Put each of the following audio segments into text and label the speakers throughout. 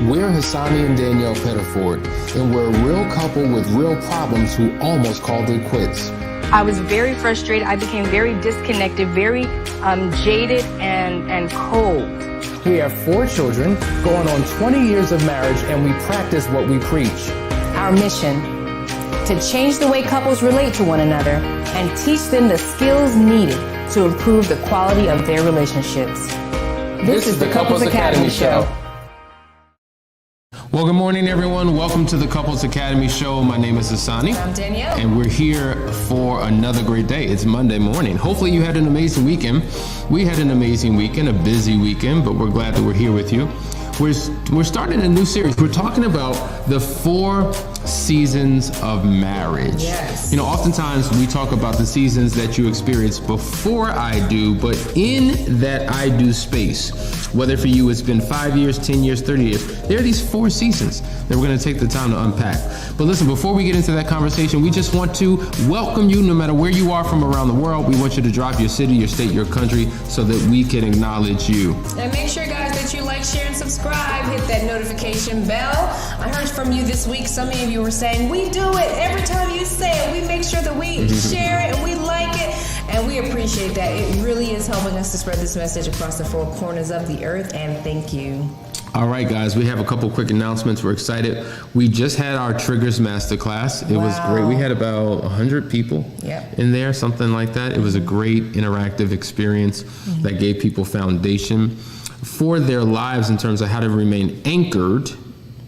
Speaker 1: We're Hassani and Danielle Pettiford, and we're a real couple with real problems who almost called it quits.
Speaker 2: I was very frustrated. I became very disconnected, very jaded and cold.
Speaker 3: We have 4 children, going on 20 years of marriage, and we practice what we preach.
Speaker 4: Our mission, to change the way couples relate to one another and teach them the skills needed to improve the quality of their relationships. This is the Couples Academy Show.
Speaker 1: Well, good morning, everyone. Welcome to the Couples Academy Show. My name is Hassani.
Speaker 4: I'm Danielle.
Speaker 1: And we're here for another great day. It's Monday morning. Hopefully you had an amazing weekend. We had an amazing weekend, a busy weekend, but we're glad that we're here with you. We're starting a new series. We're talking about the 4 seasons of marriage.
Speaker 4: Yes.
Speaker 1: You know, oftentimes we talk about the seasons that you experience before I do, but in that I do space, whether for you it's been 5 years, 10 years, 30 years, there are these 4 seasons that we're going to take the time to unpack. But listen, before we get into that conversation, we just want to welcome you no matter where you are from around the world. We want you to drop your city, your state, your country so that we can acknowledge you.
Speaker 4: And make sure, guys, that you like, share, and subscribe. Hit that notification bell. I heard from you this week. Some of you were saying, we do it. Every time you say it, we make sure that we share it and we like it. And we appreciate that. It really is helping us to spread this message across the 4 corners of the earth. And thank you.
Speaker 1: All right, guys, we have a couple quick announcements. We're excited. We just had our Triggers Masterclass. It was great. We had about 100 people in there, something like that. It was a great interactive experience that gave people foundation for their lives in terms of how to remain anchored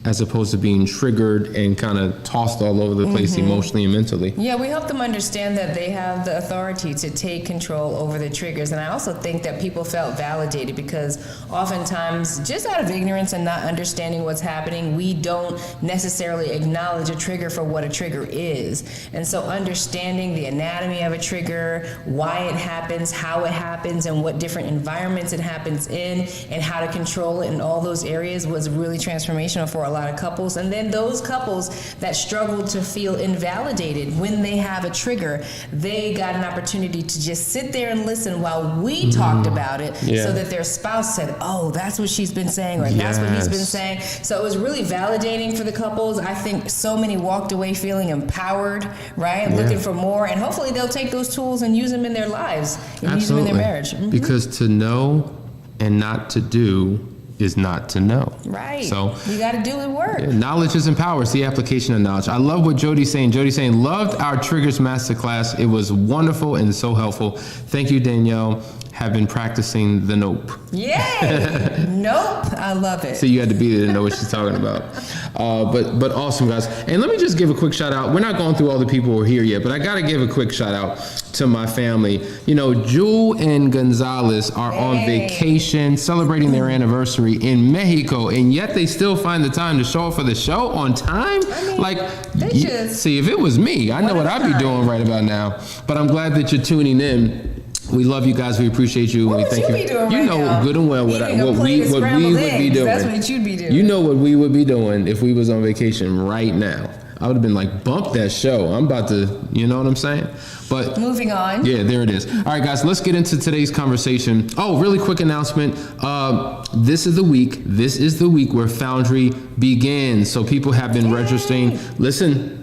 Speaker 1: as opposed to being triggered and kind of tossed all over the place emotionally and mentally.
Speaker 4: Yeah, we help them understand that they have the authority to take control over the triggers. And I also think that people felt validated because oftentimes, just out of ignorance and not understanding what's happening, we don't necessarily acknowledge a trigger for what a trigger is. And so understanding the anatomy of a trigger, why it happens, how it happens, and what different environments it happens in, and how to control it in all those areas was really transformational for a lot of couples. And then those couples that struggle to feel invalidated when they have a trigger, they got an opportunity to just sit there and listen while we talked about it so that their spouse said, oh, that's what she's been saying, or that's what he's been saying. So it was really validating for the couples. I think so many walked away feeling empowered, right? Looking for more, and hopefully they'll take those tools and use them in their lives and use them in their marriage.
Speaker 1: Because to know and not to do is not to know.
Speaker 4: Right.
Speaker 1: So
Speaker 4: you got to do the work.
Speaker 1: Knowledge is empower. It's the application of knowledge. I love what Jody's saying. Jody's saying, loved our Triggers Masterclass. It was wonderful and so helpful. Thank you, Danielle. Have been practicing the nope.
Speaker 4: Yay! Nope. I love it.
Speaker 1: So you had to be there to know what she's talking about. But awesome, guys. And let me just give a quick shout out. We're not going through all the people who are here yet, but I got to give a quick shout out to my family. You know, Jewel and Gonzalez are on vacation celebrating their anniversary in Mexico, and yet they still find the time to show up for the show on time. I mean, see, if it was me, I know what I'd be doing right about now. But I'm glad that you're tuning in. We love you guys. We appreciate you.
Speaker 4: What
Speaker 1: and we thank you.
Speaker 4: You
Speaker 1: know good and well what we would be doing.
Speaker 4: That's what you'd be doing.
Speaker 1: You know what we would be doing if we was on vacation right now. I would have been like, bump that show. I'm about to, you know what I'm saying? But
Speaker 4: moving on.
Speaker 1: Yeah, there it is. All right, guys, let's get into today's conversation. Oh, really quick announcement. This is the week where Foundry begins. So people have been registering. Listen,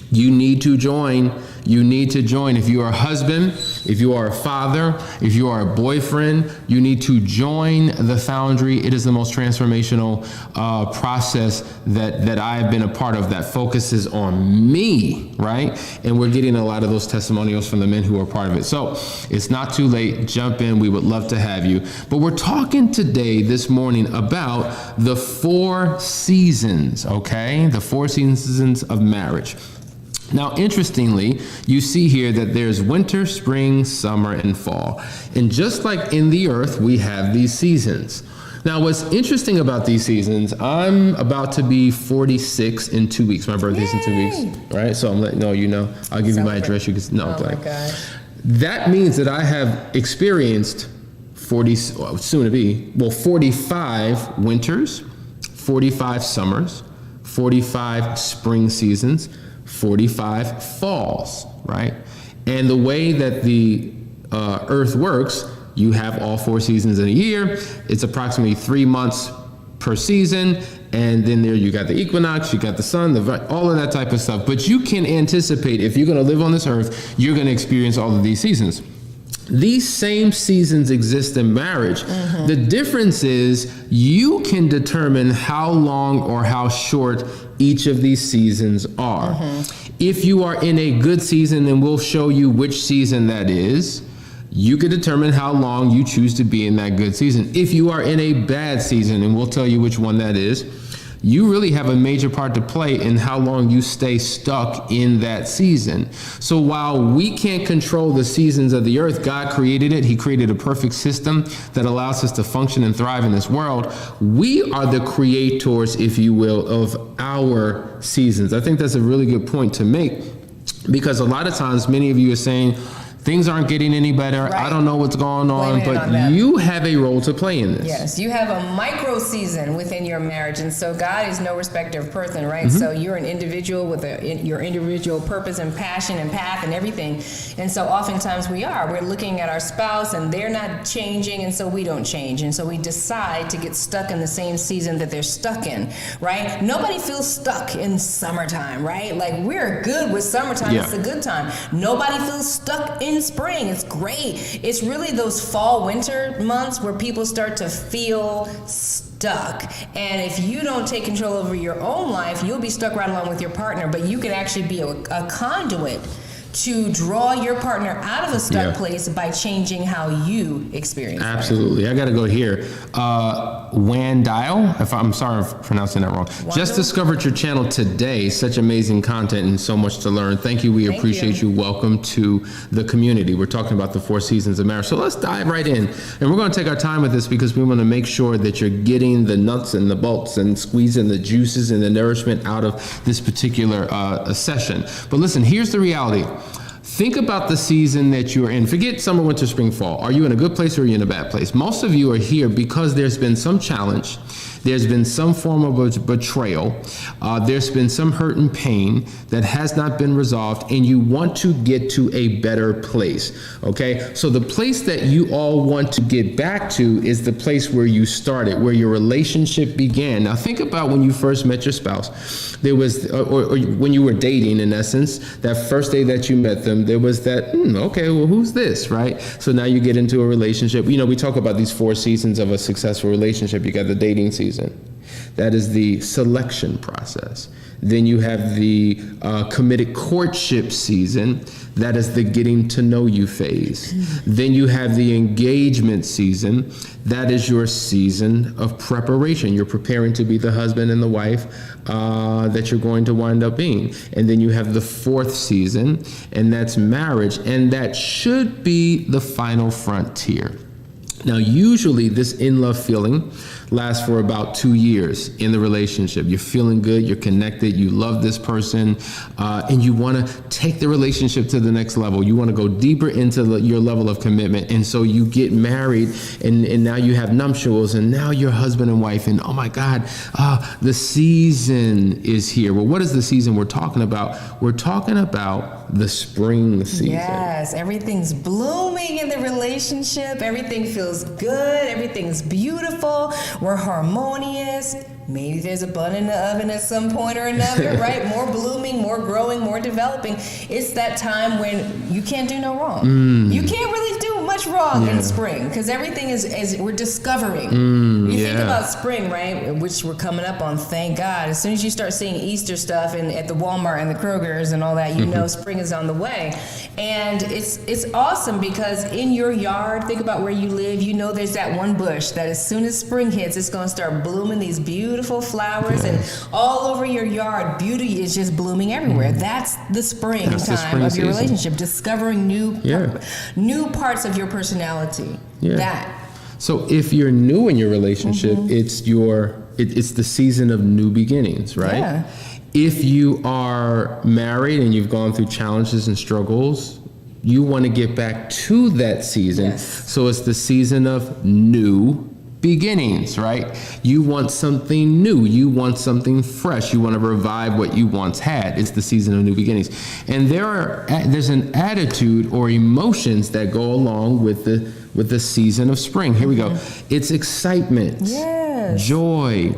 Speaker 1: you need to join. You need to join. If you are a husband, if you are a father, if you are a boyfriend, you need to join the Foundry. It is the most transformational process that I have been a part of that focuses on me, right? And we're getting a lot of those testimonials from the men who are part of it. So it's not too late. Jump in. We would love to have you. But we're talking today, this morning, about the 4 seasons, okay? The 4 seasons of marriage. Now, interestingly, you see here that there's winter, spring, summer, and fall. And just like in the earth, we have these seasons. Now, what's interesting about these seasons, I'm about to be 46 in 2 weeks. My birthday's in 2 weeks, right? So I'm letting you know. I'll give you my address. You can, no,
Speaker 4: oh my gosh.
Speaker 1: That means that I have experienced 45 winters, 45 summers, 45 spring seasons, 45 falls, right? And the way that the earth works, you have all 4 seasons in a year. It's approximately 3 months per season. and then there you got the equinox, you got the sun, all of that type of stuff. But you can anticipate, if you're going to live on this earth, you're going to experience all of these seasons. These same seasons exist in marriage. The difference is you can determine how long or how short each of these seasons are. If you are in a good season, and we'll show you which season that is, you can determine how long you choose to be in that good season. If you are in a bad season, and we'll tell you which one that is, you really have a major part to play in how long you stay stuck in that season. So while we can't control the seasons of the earth, God created it. He created a perfect system that allows us to function and thrive in this world. We are the creators, if you will, of our seasons. I think that's a really good point to make, because a lot of times many of you are saying, things aren't getting any better.
Speaker 4: Right.
Speaker 1: I don't know what's going on, but you have a role to play in this.
Speaker 4: Yes, you have a micro season within your marriage, and so God is no respecter of person, right? So you're an individual with your individual purpose and passion and path and everything, and so oftentimes we're looking at our spouse and they're not changing, and so we don't change, and so we decide to get stuck in the same season that they're stuck in, right? Nobody feels stuck in summertime, right? Like, we're good with summertime. It's a good time. Nobody feels stuck in spring. It's great. It's really those fall, winter months where people start to feel stuck. And if you don't take control over your own life, you'll be stuck right along with your partner, but you can actually be a conduit to draw your partner out of a stuck place by changing how you experience
Speaker 1: Absolutely. I got to go here. Wandile, I'm sorry for pronouncing that wrong. Just discovered your channel today. Such amazing content and so much to learn. Thank you. We appreciate you. Welcome to the community. We're talking about the 4 seasons of marriage. So let's dive right in. And we're going to take our time with this because we want to make sure that you're getting the nuts and the bolts and squeezing the juices and the nourishment out of this particular session. But listen, here's the reality. Think about the season that you're in. Forget summer, winter, spring, fall. Are you in a good place or are you in a bad place? Most of you are here because there's been some challenge. There's been some form of betrayal. There's been some hurt and pain that has not been resolved, and you want to get to a better place, okay? So the place that you all want to get back to is the place where you started, where your relationship began. Now think about when you first met your spouse. There was, or when you were dating, in essence, that first day that you met them, there was that, okay, well, who's this, right? So now you get into a relationship. You know, we talk about these 4 seasons of a successful relationship. You got the dating season. That is the selection process. Then you have the committed courtship season. That is the getting to know you phase. Then you have the engagement season. That is your season of preparation. You're preparing to be the husband and the wife that you're going to wind up being. And then you have the 4th season, and that's marriage. And that should be the final frontier. Now, usually this in-love feeling lasts for about 2 years in the relationship. You're feeling good, you're connected, you love this person, and you want to take the relationship to the next level. You want to go deeper into your level of commitment. And so you get married, and now you have nuptials, and now you're husband and wife, and oh my God, the season is here. Well, what is the season we're talking about? We're talking about the spring season.
Speaker 4: Yes, everything's blooming in the relationship. Everything feels good. Everything's beautiful. We're harmonious. Maybe there's a bun in the oven at some point or another, right? More blooming, more growing, more developing. It's that time when you can't do no wrong. You can't really do much wrong in spring because everything is we're discovering. You think about spring, right? Which we're coming up on, thank God. As soon as you start seeing Easter stuff at the Walmart and the Kroger's and all that, you know spring is on the way. And it's awesome because in your yard, think about where you live, you know there's that one bush that as soon as spring hits, it's going to start blooming these beautiful flowers, and all over your yard, beauty is just blooming everywhere. That's the spring time of your relationship, discovering new parts of your personality. So
Speaker 1: if you're new in your relationship, it's the season of new beginnings, right? If you are married and you've gone through challenges and struggles, you want to get back to that season. So it's the season of new beginnings, right? You want something new. You want something fresh. You want to revive what you once had. It's the season of new beginnings. And there's an attitude or emotions that go along with the season of spring. Here we go. It's excitement, joy,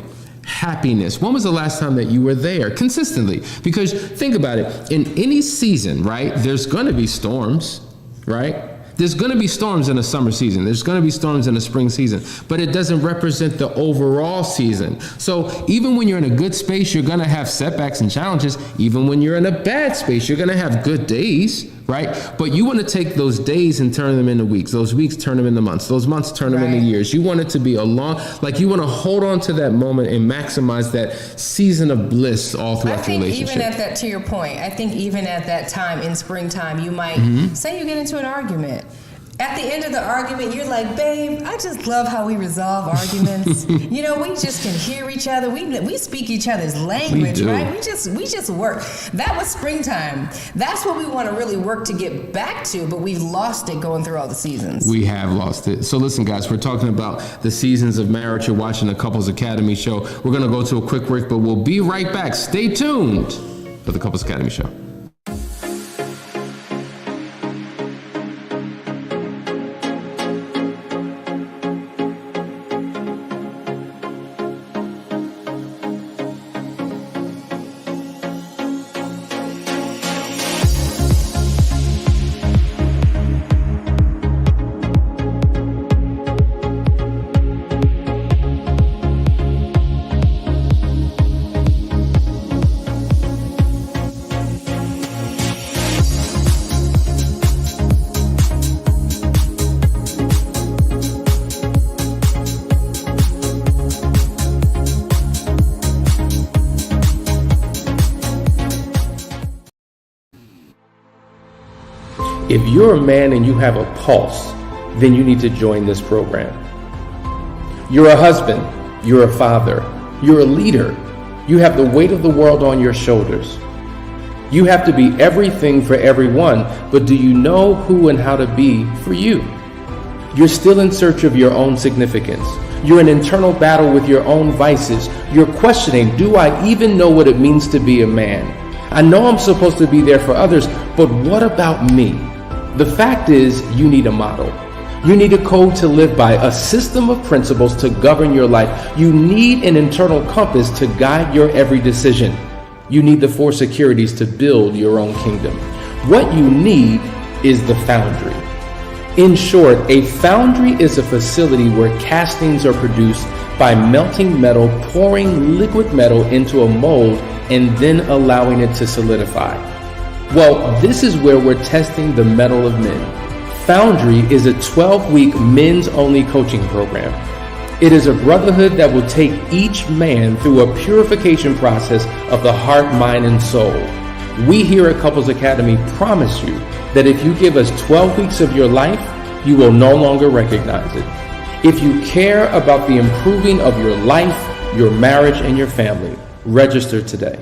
Speaker 1: happiness. When was the last time that you were there consistently? Because think about it, in any season, right, there's going to be storms, right? There's going to be storms in the summer season. There's going to be storms in the spring season, but it doesn't represent the overall season. So even when you're in a good space, you're going to have setbacks and challenges. Even when you're in a bad space, you're going to have good days, right? But you want to take those days and turn them into weeks. Those weeks, turn them into months. Those months, turn them into years. You want it to be a long, like you want to hold on to that moment and maximize that season of bliss all throughout the relationship.
Speaker 4: Even at that, to your point, I think even at that time in springtime, you might say you get into an argument. At the end of the argument, you're like, babe, I just love how we resolve arguments. We just can hear each other. We speak each other's language, right? We just work. That was springtime. That's what we want to really work to get back to, but we've lost it going through all the seasons.
Speaker 1: We have lost it. So listen, guys, we're talking about the seasons of marriage. You're watching the Couples Academy show. We're going to go to a quick break, but we'll be right back. Stay tuned for the Couples Academy show. If you're a man and you have a pulse, then you need to join this program. You're a husband, you're a father, you're a leader. You have the weight of the world on your shoulders. You have to be everything for everyone, but do you know who and how to be for you? You're still in search of your own significance. You're in internal battle with your own vices. You're questioning, do I even know what it means to be a man? I know I'm supposed to be there for others, but what about me? The fact is, you need a model. You need a code to live by, a system of principles to govern your life. You need an internal compass to guide your every decision. You need the 4 securities to build your own kingdom. What you need is the Foundry. In short, a foundry is a facility where castings are produced by melting metal, pouring liquid metal into a mold, and then allowing it to solidify. Well, this is where we're testing the mettle of men. Foundry is a 12-week men's-only coaching program. It is a brotherhood that will take each man through a purification process of the heart, mind, and soul. We here at Couples Academy promise you that if you give us 12 weeks of your life, you will no longer recognize it. If you care about the improving of your life, your marriage, and your family, register today.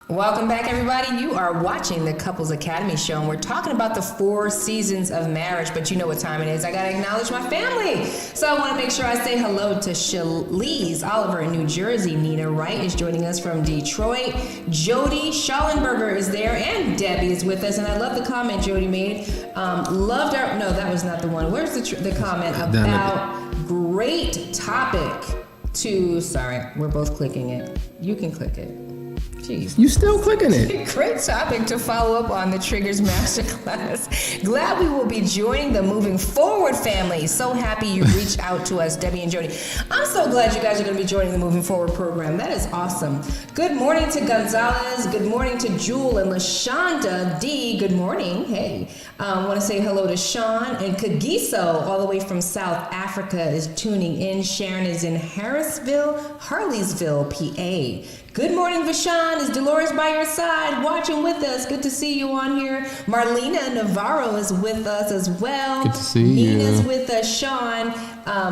Speaker 4: Welcome back, everybody. You are watching the Couples Academy show, and we're talking about the 4 seasons of marriage, but you know what time it is. I got to acknowledge my family. So I want to make sure I say hello to Shalise Oliver in New Jersey. Nina Wright is joining us from Detroit. Jody Schallenberger is there, and Debbie is with us. And I love the comment Jody made. Loved our, no, that was not the one. Where's the comment about great topic to, sorry, we're both clicking it. You can click it. Jeez.
Speaker 1: You still clicking it.
Speaker 4: Great topic to follow up on the Triggers Masterclass. Glad we will be joining the Moving Forward family. So happy you reached out to us, Debbie and Jody. I'm so glad you guys are going to be joining the Moving Forward program. That is awesome. Good morning to Gonzalez. Good morning to Jewel and LaShonda D. Good morning. Hey. I want to say hello to Sean and Kagiso, all the way from South Africa, is tuning in. Sharon is in Harleysville, PA. Good morning, Vashan. Is Dolores by your side watching with us? Good to see you on here. Marlena Navarro is with us as well.
Speaker 1: Good to see you.
Speaker 4: Nina's with us. Sean.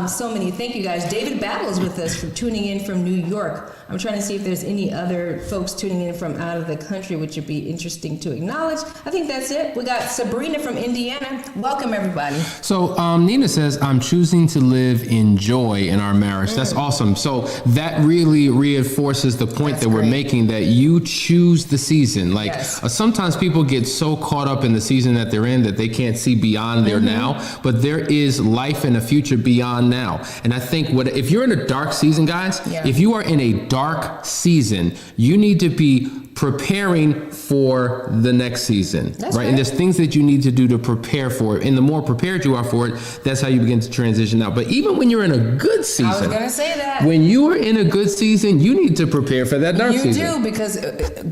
Speaker 4: So many. Thank you guys. David Battle is with us for tuning in from New York. I'm trying to see if there's any other folks tuning in from out of the country, which would be interesting to acknowledge. I think that's it. We got Sabrina from Indiana. Welcome, everybody.
Speaker 1: So Nina says, I'm choosing to live in joy in our marriage. That's awesome. So that really reinforces the point that we're making, that you choose the season. Like sometimes people get so caught up in the season that they're in that they can't see beyond their now, but there is life and a future beyond now. And I think if you're in a dark season, guys, if you are in a dark season, you need to be preparing for the next season, right? And there's things that you need to do to prepare for it. And the more prepared you are for it, that's how you begin to transition out. But even when you're in a good season,
Speaker 4: I was going to say that.
Speaker 1: When you are in a good season, you need to prepare for that dark season.
Speaker 4: You do, because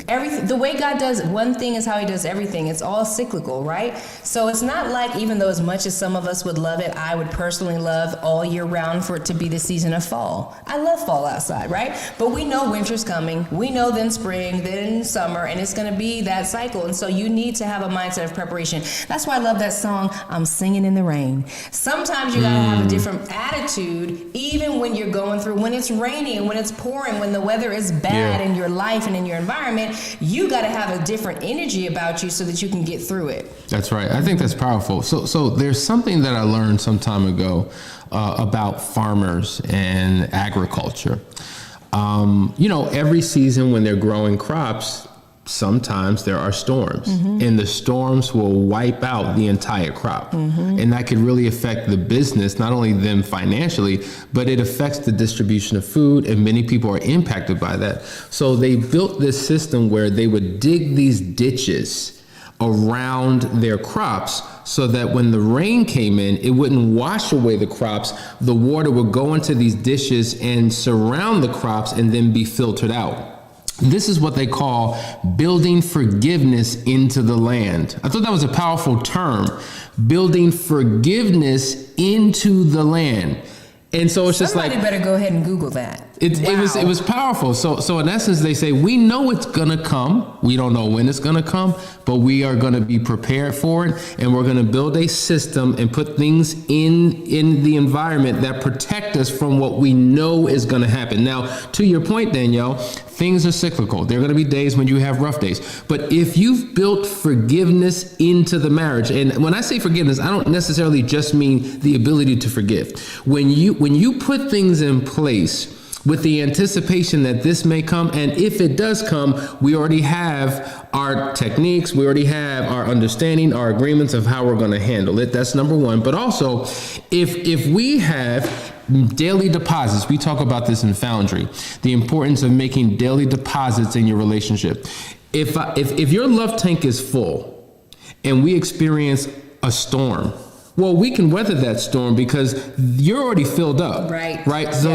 Speaker 4: everything, the way God does one thing is how he does everything. It's all cyclical, right? So it's not like, even though as much as some of us would love it, I would personally love all year round for it to be the season of fall. I love fall outside, right? But we know winter's coming. We know then spring, then summer, and it's going to be that cycle. And so you need to have a mindset of preparation. That's why I love that song, I'm Singing in the Rain. Sometimes you got to have a different attitude, even when you're going through, when it's raining, when it's pouring, when the weather is bad in your life and in your environment. You got to have a different energy about you so that you can get through it.
Speaker 1: That's right. I think that's powerful. So there's something that I learned some time ago about farmers and agriculture. Every season when they're growing crops, sometimes there are storms, and the storms will wipe out the entire crop. And that could really affect the business, not only them financially, but it affects the distribution of food, and many people are impacted by that. So they built this system where they would dig these ditches around their crops so that when the rain came in, it wouldn't wash away the crops. The water would go into these dishes and surround the crops and then be filtered out. This is what they call building forgiveness into the land. I thought that was a powerful term, building forgiveness into the land. And so it's just like,
Speaker 4: somebody better go ahead and Google that.
Speaker 1: It was powerful. So in essence, they say, we know it's going to come. We don't know when it's going to come, but we are going to be prepared for it. And we're going to build a system and put things in the environment that protect us from what we know is going to happen. Now, to your point, Danielle, things are cyclical. There are going to be days when you have rough days. But if you've built forgiveness into the marriage, and when I say forgiveness, I don't necessarily just mean the ability to forgive. When you put things in place with the anticipation that this may come, and if it does come, we already have our techniques, we already have our understanding, our agreements of how we're going to handle it. That's number one. But also, if we have daily deposits, we talk about this in Foundry, the importance of making daily deposits in your relationship. If your love tank is full and we experience a storm, well, we can weather that storm because you're already filled up. Right. So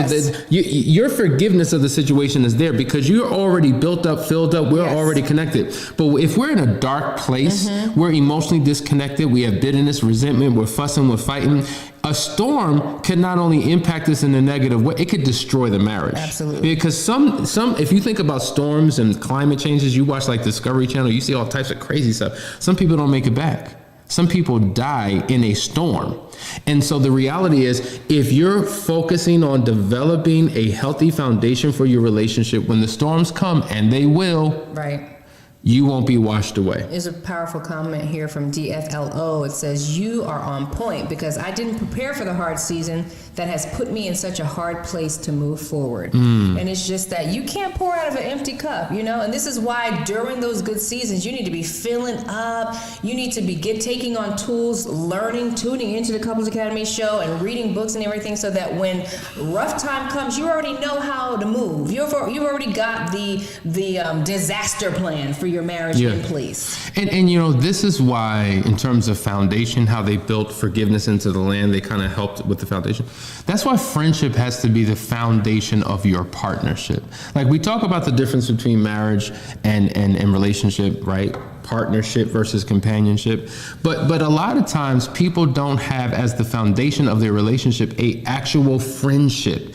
Speaker 1: your forgiveness of the situation is there because you're already built up, filled up. We're already connected. But if we're in a dark place, we're emotionally disconnected. We have bitterness, resentment. We're fussing, we're fighting. A storm can not only impact us in a negative way, it could destroy the marriage.
Speaker 4: Absolutely.
Speaker 1: Because some, if you think about storms and climate changes, you watch like Discovery Channel, you see all types of crazy stuff. Some people don't make it back. Some people die in a storm. And so the reality is, if you're focusing on developing a healthy foundation for your relationship, when the storms come, and they will, you won't be washed away.
Speaker 4: There's a powerful comment here from DFLO. It says, you are on point because I didn't prepare for the hard season that has put me in such a hard place to move forward. And it's just that you can't pour out of an empty cup, and this is why during those good seasons, you need to be filling up. You need to be taking on tools, learning, tuning into the Couples Academy show and reading books and everything so that when rough time comes, you already know how to move. You've already got the disaster plan for your marriage in place.
Speaker 1: And this is why, in terms of foundation, how they built forgiveness into the land, they kind of helped with the foundation. That's why friendship has to be the foundation of your partnership. Like, we talk about the difference between marriage and relationship, right? Partnership versus companionship. But a lot of times people don't have as the foundation of their relationship a actual friendship.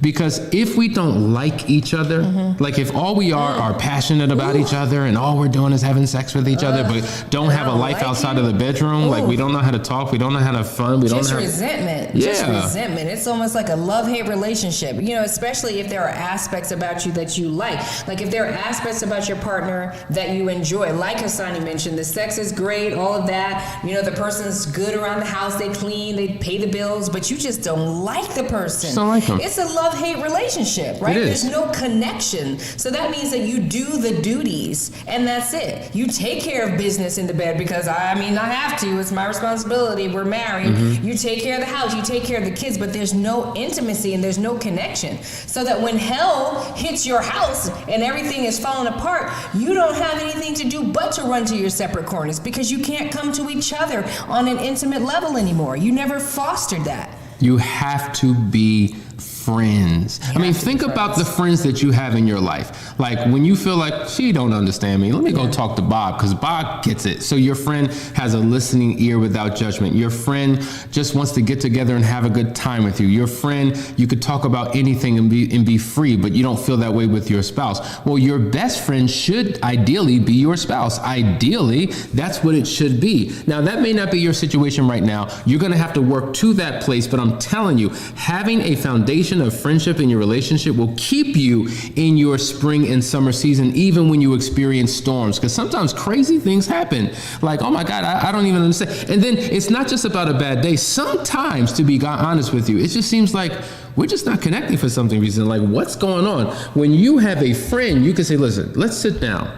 Speaker 1: Because if we don't like each other, like if all we are passionate about each other and all we're doing is having sex with each other, but don't have a life outside of the bedroom, like we don't know how to talk, we don't know how to have fun, we don't
Speaker 4: Just
Speaker 1: have
Speaker 4: resentment.
Speaker 1: Yeah.
Speaker 4: Just resentment. It's almost like a love-hate relationship. You know, especially if there are aspects about you that you like. Like if there are aspects about your partner that you enjoy. Like Hassani mentioned, the sex is great, all of that. You know, the person's good around the house, they clean, they pay the bills, but you just don't like the person.
Speaker 1: Just don't like them.
Speaker 4: It's a love-hate relationship, right?
Speaker 1: It is.
Speaker 4: There's no connection. So that means that you do the duties and that's it. You take care of business in the bed because I have to. It's my responsibility. We're married. You take care of the house. You take care of the kids, but there's no intimacy and there's no connection. So that when hell hits your house and everything is falling apart, you don't have anything to do but to run to your separate corners because you can't come to each other on an intimate level anymore. You never fostered that.
Speaker 1: You have to be friends. I mean, think about the friends that you have in your life. Like when you feel like she don't understand me, let me go talk to Bob because Bob gets it. So your friend has a listening ear without judgment. Your friend just wants to get together and have a good time with you. Your friend, you could talk about anything and be free, but you don't feel that way with your spouse. Well, your best friend should ideally be your spouse. Ideally, that's what it should be. Now, that may not be your situation right now. You're going to have to work to that place, but I'm telling you, having a foundation of friendship in your relationship will keep you in your spring and summer season, even when you experience storms. Because sometimes crazy things happen. Like, oh my God, I don't even understand. And then it's not just about a bad day. Sometimes, to be honest with you, it just seems like we're just not connecting for some reason. Like, what's going on? When you have a friend, you can say, listen, let's sit down.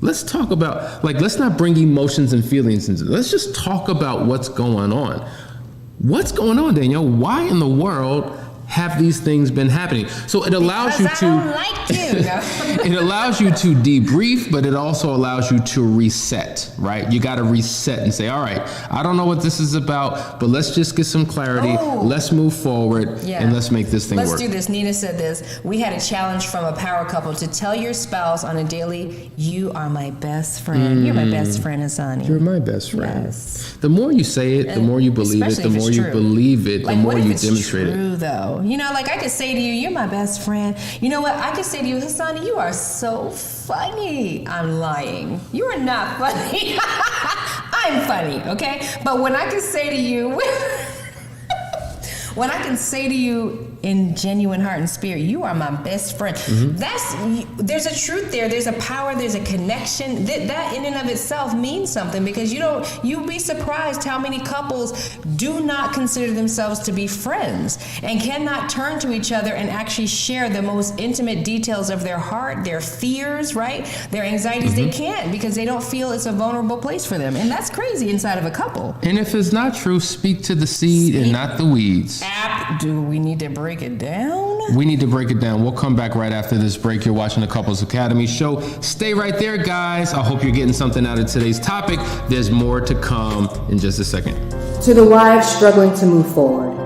Speaker 1: Let's talk about, let's not bring emotions and feelings into it. Let's just talk about what's going on. What's going on, Danielle? Why in the world have these things been happening? So it allows you to,
Speaker 4: I don't like you.
Speaker 1: it allows you to debrief, but it also allows you to reset, right? You got to reset and say, all right, I don't know what this is about, but let's just get some clarity. Let's move forward and let's make this thing work.
Speaker 4: Let's do this. Nina said this. We had a challenge from a power couple to tell your spouse on a daily, you are my best friend. You're my best friend, Hassani.
Speaker 1: You're my best friend.
Speaker 4: Yes.
Speaker 1: The more you say it, the more you believe it, the more you believe it, the more you demonstrate it.
Speaker 4: True, though. You know, like I could say to you, you're my best friend. You know what? I could say to you, Hassani, you are so funny. I'm lying. You are not funny. I'm funny, okay? But when I can say to you, when I can say to you in genuine heart and spirit, you are my best friend. There's a truth there. There's a power. There's a connection. That in and of itself means something because you'd be surprised how many couples do not consider themselves to be friends and cannot turn to each other and actually share the most intimate details of their heart, their fears, right? Their anxieties. They can't because they don't feel it's a vulnerable place for them. And that's crazy inside of a couple.
Speaker 1: And if it's not true, speak to the seed and not the weeds.
Speaker 4: Do we need to break it down?
Speaker 1: We need to break it down. We'll come back right after this break. You're watching the Couples Academy show. Stay right there, guys. I hope you're getting something out of today's topic. There's more to come in just a second.
Speaker 5: To the wives struggling to move forward,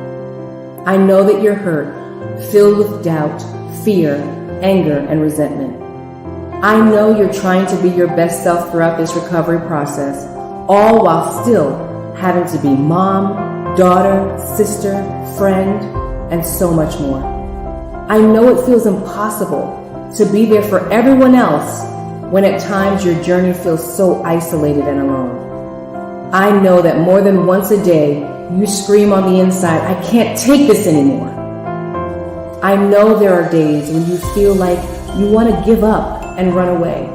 Speaker 5: I know that you're hurt, filled with doubt, fear, anger, and resentment. I know you're trying to be your best self throughout this recovery process, all while still having to be mom, daughter, sister, friend, and so much more. I know it feels impossible to be there for everyone else when at times your journey feels so isolated and alone. I know that more than once a day, you scream on the inside, I can't take this anymore. I know there are days when you feel like you want to give up and run away.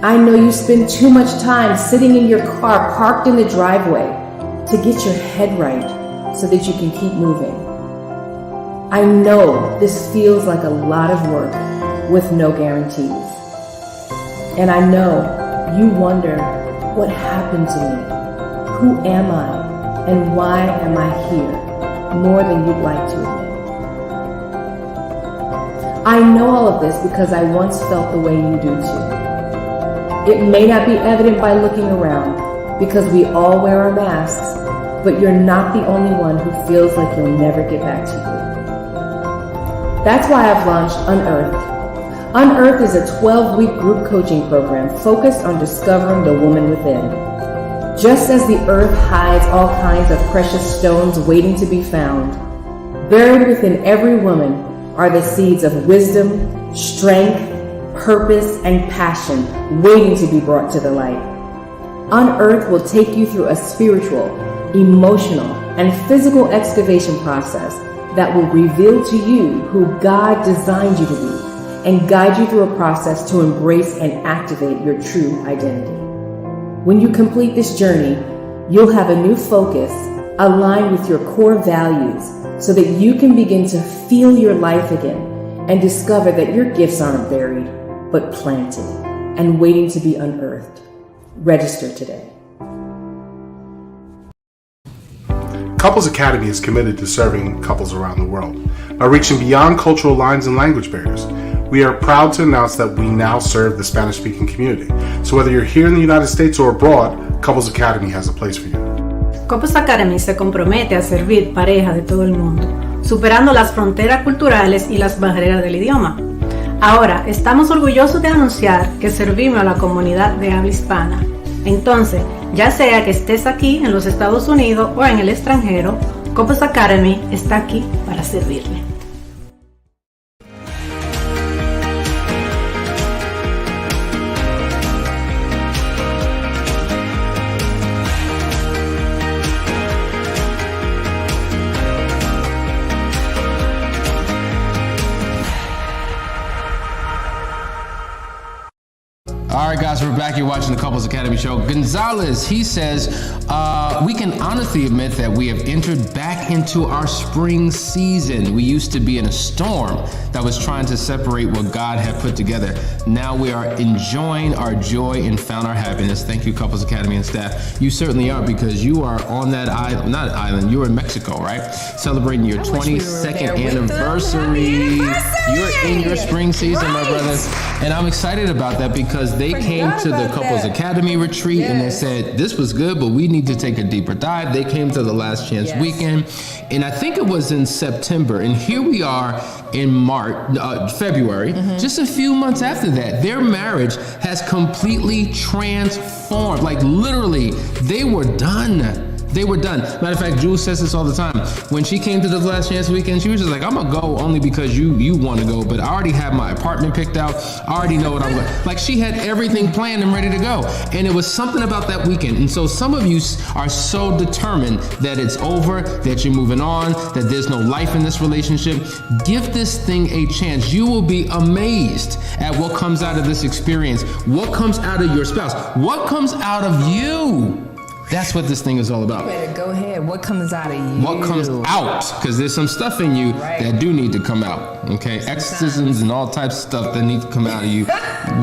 Speaker 5: I know you spend too much time sitting in your car parked in the driveway to get your head right so that you can keep moving. I know this feels like a lot of work with no guarantees. And I know you wonder, what happened to me? Who am I? And why am I here? More than you'd like to admit. I know all of this because I once felt the way you do too. It may not be evident by looking around because we all wear our masks, but you're not the only one who feels like you'll never get back to you. That's why I've launched Unearthed. Unearthed is a 12-week group coaching program focused on discovering the woman within. Just as the earth hides all kinds of precious stones waiting to be found, Buried within every woman are the seeds of wisdom, strength, purpose, and passion waiting to be brought to the light. Unearthed will take you through a spiritual, emotional, and physical excavation process that will reveal to you who God designed you to be and guide you through a process to embrace and activate your true identity. When you complete this journey, you'll have a new focus aligned with your core values so that you can begin to feel your life again and discover that your gifts aren't buried, but planted and waiting to be unearthed. Register today.
Speaker 6: Couples Academy is committed to serving couples around the world by reaching beyond cultural lines and language barriers. We are proud to announce that we now serve the Spanish-speaking community. So whether you're here in the United States or abroad, Couples Academy has a place for you.
Speaker 7: Couples Academy se compromete a servir parejas de todo el mundo, superando las fronteras culturales y las barreras del idioma. Ahora, estamos orgullosos de anunciar que servimos a la comunidad de habla hispana. Entonces, ya sea que estés aquí en los Estados Unidos o en el extranjero, Couples Academy está aquí para servirle.
Speaker 1: All right, guys, we're back here watching the Couples Academy show. Gonzalez, he says, we can honestly admit that we have entered back into our spring season. We used to be in a storm that was trying to separate what God had put together. Now we are enjoying our joy and found our happiness. Thank you, Couples Academy and staff. You certainly are, because you are on that island, not an island, you're in Mexico, right? Celebrating your 22nd anniversary. You're in your spring season, my brothers. And I'm excited about that because they came to the Couples Academy retreat and they said, this was good, but we need to take a deeper dive. They came to the Last Chance weekend, and I think it was in September. And here we are in February, just a few months after that. Their marriage has completely transformed. Like literally, they were done. They were done. Matter of fact, Jules says this all the time. When she came to the Last Chance weekend, she was just like, I'm gonna go only because you want to go, but I already have my apartment picked out. I already know what I'm going. Like she had everything planned and ready to go. And it was something about that weekend. And so some of you are so determined that it's over, that you're moving on, that there's no life in this relationship. Give this thing a chance. You will be amazed at what comes out of this experience, what comes out of your spouse, what comes out of you. That's what this thing is all about.
Speaker 4: You better go ahead. What comes out of you?
Speaker 1: What comes out? Because there's some stuff in you that do need to come out. Okay, exorcisms and all types of stuff that need to come out of you.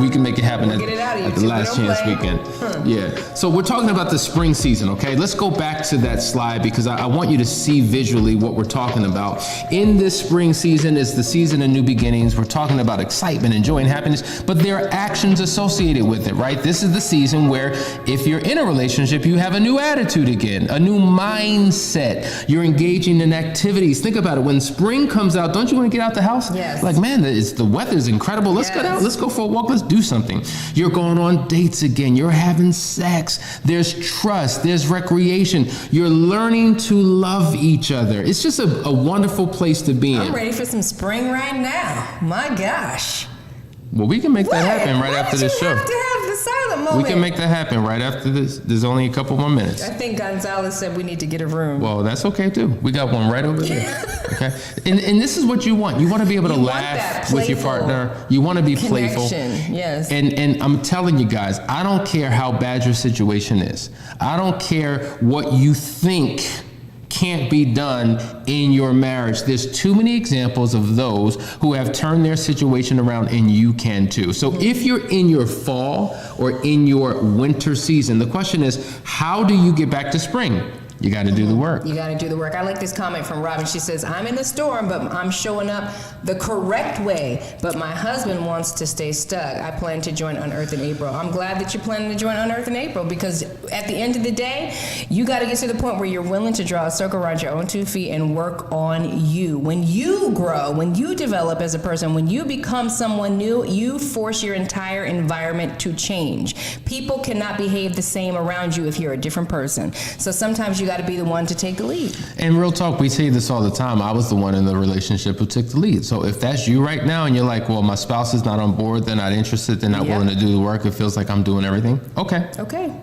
Speaker 1: We can make it happen at the Last Chance weekend. Yeah. So we're talking about the spring season. Okay, let's go back to that slide because I want you to see visually what we're talking about. In this spring season, it's the season of new beginnings. We're talking about excitement and joy and happiness, but there are actions associated with it, right? This is the season where if you're in a relationship, you have a new attitude again, a new mindset. You're engaging in activities. Think about it. When spring comes out, don't you want to get out the house?
Speaker 4: Yes.
Speaker 1: Like, man, the weather's incredible. Let's get out. Let's go for a walk. Let's do something. You're going on dates again. You're having sex. There's trust. There's recreation. You're learning to love each other. It's just a wonderful place to be in.
Speaker 4: I'm ready for some spring right now. My gosh.
Speaker 1: Well, we can make that happen right after this show.
Speaker 4: Have to have the silent moment.
Speaker 1: We can make that happen right after this. There's only a couple more minutes.
Speaker 4: I think Gonzalez said we need to get a room.
Speaker 1: Well, that's okay too. We got one right over there. Okay. And this is what you want. You want to be able to laugh with your partner. You want to be playful.
Speaker 4: Yes.
Speaker 1: And I'm telling you guys, I don't care how bad your situation is. I don't care what you think can't be done in your marriage. There's too many examples of those who have turned their situation around, and you can too. So if you're in your fall or in your winter season, the question is, how do you get back to spring? You got to do the work.
Speaker 4: You got to do the work. I like this comment from Robin. She says, I'm in the storm, but I'm showing up the correct way. But my husband wants to stay stuck. I plan to join Unearthed in April. I'm glad that you're planning to join Unearthed in April, because at the end of the day, you got to get to the point where you're willing to draw a circle around your own 2 feet and work on you. When you grow, when you develop as a person, when you become someone new, you force your entire environment to change. People cannot behave the same around you if you're a different person. So sometimes you got to be the one to take the lead.
Speaker 1: And real talk, we say this all the time. I was the one in the relationship who took the lead. So if that's you right now and you're like, well, my spouse is not on board, they're not interested, they're not willing to do the work, it feels like I'm doing everything. Okay.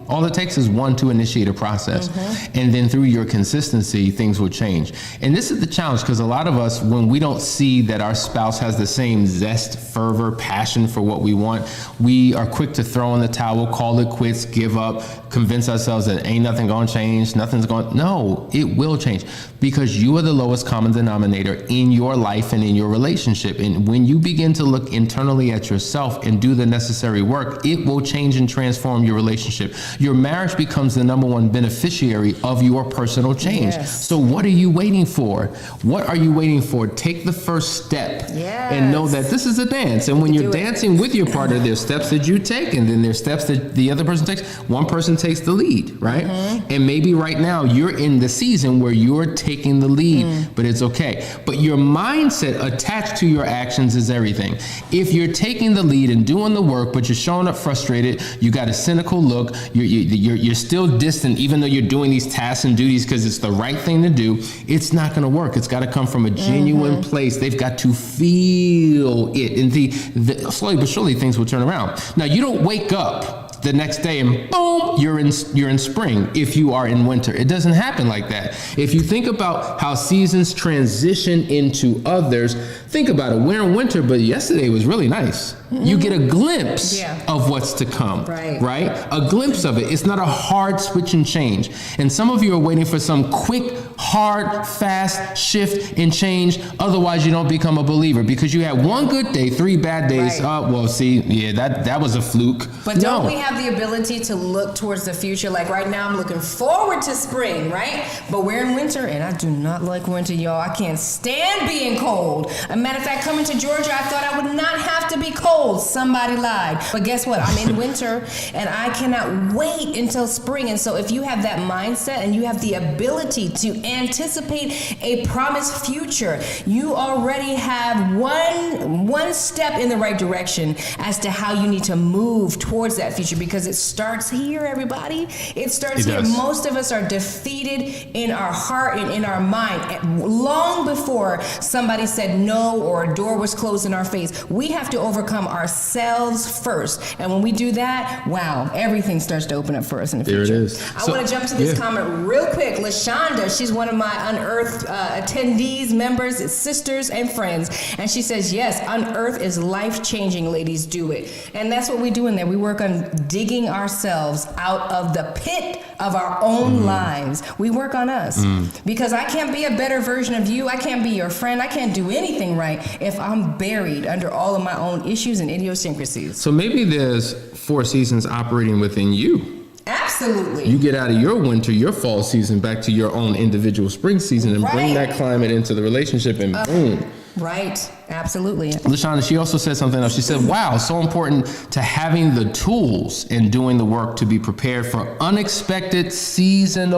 Speaker 1: All it takes is one to initiate a process. And then through your consistency, things will change. And this is the challenge, because a lot of us, when we don't see that our spouse has the same zest, fervor, passion for what we want, we are quick to throw in the towel, call it quits, give up, convince ourselves that ain't nothing gonna change, no, it will change, because you are the lowest common denominator in your life and in your relationship. And when you begin to look internally at yourself and do the necessary work, it will change and transform your relationship. Your marriage becomes the number one beneficiary of your personal change. So what are you waiting for? What are you waiting for? Take the first step and know that this is a dance. And when you're dancing with your partner, there's steps that you take, and then there's steps that the other person takes. One person takes the lead, right? And maybe right now you're in the season where you're taking the lead, but it's okay. But your mindset attached to your actions is everything. If you're taking the lead and doing the work, but you're showing up frustrated, you got a cynical look, you're still distant, even though you're doing these tasks and duties because it's the right thing to do, it's not going to work. It's got to come from a genuine place. They've got to feel it. And slowly but surely things will turn around. Now, you don't wake up the next day and boom, you're in spring if you are in winter. It doesn't happen like that. If you think about how seasons transition into others, think about it. We're in winter, but yesterday was really nice. You get a glimpse of what's to come, right? A glimpse of it. It's not a hard switch and change. And some of you are waiting for some quick, hard, fast shift and change. Otherwise, you don't become a believer, because you had one good day, 3 bad days. That was a fluke.
Speaker 4: But don't we have the ability to look towards the future? Like right now, I'm looking forward to spring, right? But we're in winter, and I do not like winter, y'all. I can't stand being cold. A matter of fact, coming to Georgia, I thought I would not have to be cold. Somebody lied. But guess what? I'm in winter, and I cannot wait until spring. And so if you have that mindset and you have the ability to anticipate a promised future, you already have one step in the right direction as to how you need to move towards that future, because it starts here, everybody. It starts here. Most of us are defeated in our heart and in our mind long before somebody said no or a door was closed in our face. We have to overcome ourselves first. And when we do that, wow, everything starts to open up for us in the future.
Speaker 1: There it is.
Speaker 4: I want to jump to this comment real quick. LaShonda, she's one of my Unearthed attendees, members, sisters, and friends. And she says, yes, Unearthed is life-changing, ladies, do it. And that's what we do in there. We work on digging ourselves out of the pit of our own lives. We work on us. Because I can't be a better version of you. I can't be your friend. I can't do anything right if I'm buried under all of my own issues and idiosyncrasies.
Speaker 1: So maybe there's 4 seasons operating within you.
Speaker 4: Absolutely.
Speaker 1: You get out of your winter, your fall season, back to your own individual spring season, and bring that climate into the relationship, and boom.
Speaker 4: Right. Absolutely.
Speaker 1: LaShonda, she also said something else. She said, wow, so important to having the tools and doing the work to be prepared for unexpected seasons,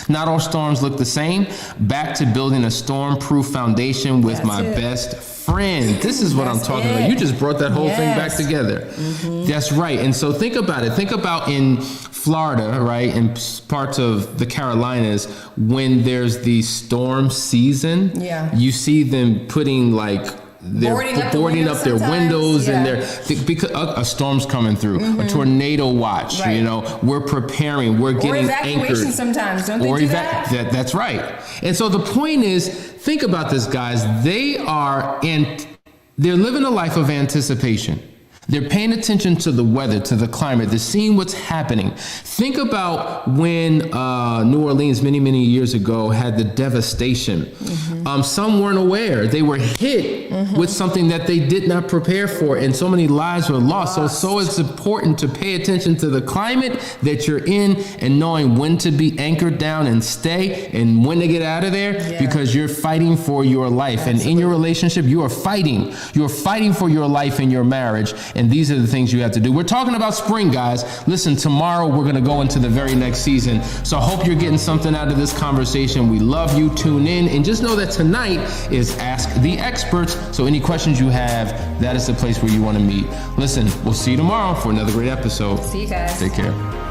Speaker 1: Not all storms look the same. Back to building a storm-proof foundation with my best friend. This is what I'm talking about. You just brought that whole thing back together. That's right. And so think about it. Think about in Florida, right, in parts of the Carolinas, when there's the storm season, you see them putting like they're boarding up their windows and because a storm's coming through, a tornado watch, we're preparing, we're getting anchored.
Speaker 4: Sometimes, don't they do that?
Speaker 1: That's right. And so the point is, think about this, guys. They're living a life of anticipation. They're paying attention to the weather, to the climate. They're seeing what's happening. Think about when New Orleans many, many years ago had the devastation. Some weren't aware. They were hit with something that they did not prepare for, and so many lives were lost. So it's important to pay attention to the climate that you're in and knowing when to be anchored down and stay and when to get out of there, because you're fighting for your life. And in your relationship, you are fighting. You're fighting for your life in your marriage. And these are the things you have to do. We're talking about spring, guys. Listen, tomorrow we're going to go into the very next season. So I hope you're getting something out of this conversation. We love you. Tune in. And just know that tonight is Ask the Experts. So any questions you have, that is the place where you want to meet. Listen, we'll see you tomorrow for another great episode.
Speaker 4: See you guys.
Speaker 1: Take care.